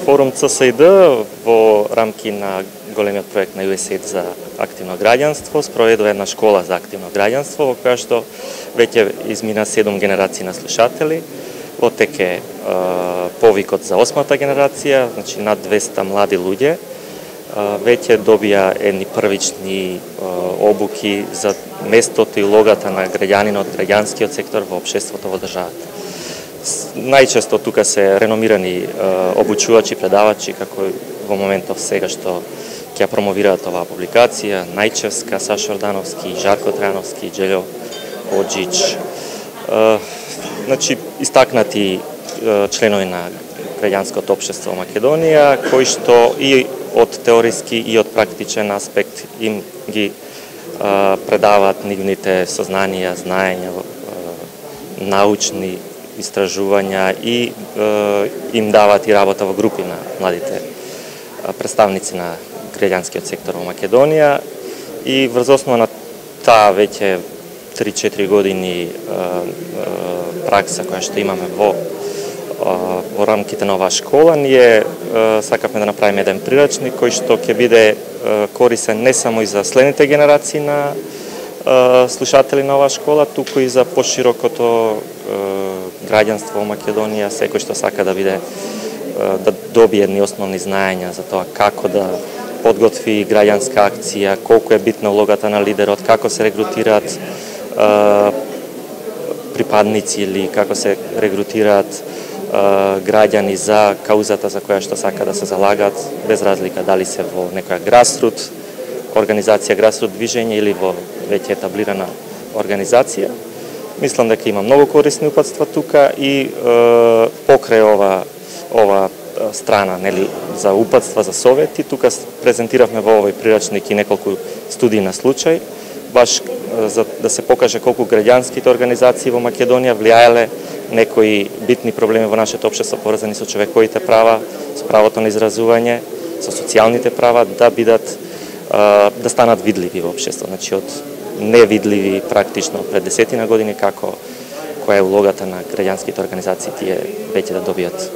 Форум ЦСИД во рамки на големиот проект на USAID за активно граѓанство спроведува една школа за активно граѓанство во која што веќе измина 7 генерации на слушатели. Во тек е повикот за 8-та генерација, значи над 200 млади луѓе веќе добија едни првични обуки за местото и улогата на граѓанинот, граѓанскиот сектор во општеството во државата. Најчесто тука се реномирани обучувачи, предавачи, како во моментов сега што ќе ја промовираат оваа публикација, Најчевска, Сашо Ордановски, Жарко Трајановски, Джелјо Оджич. Значи, истакнати членови на граѓанското општество во Македонија, кои што и од теориски и од практичен аспект им ги предаваат нивните сознанија, знаења, научни истражувања и им даваат и работа во групи на младите представници на граѓанскиот сектор во Македонија. И врз основа на таа веќе 3-4 години пракса која што имаме во рамките на оваа школа, ние сакавме да направиме еден прирачник кој што ќе биде корисен не само и за следните генерации на слушатели на оваа школа, туку и за поширокото граѓанство во Македонија, секој што сака да биде да добие едни основни знаења за тоа како да подготви граѓанска акција, колку е битна улогата на лидерот, како се регрутираат припадници или како се регрутираат граѓани за каузата за која што сака да се залагаат, без разлика дали се во некоја грасрут организација, грасрут движење или во веќе етаблирана организација. Мислам дека има многу корисни упатства тука и покрај ова страна, нели, за упатства, за совети, тука презентиравме во овој прирачник и неколку студии на случај, баш за да се покаже колку граѓанските организации во Македонија влијаеле некои битни проблеми во нашето општество поврзани со човековите права, со правото на изразување, со социјалните права да бидат да станат видливи во општеството. Значи од невидливи практично пред 10 години, како која е улогата на граѓанските организации тие веќе да добијат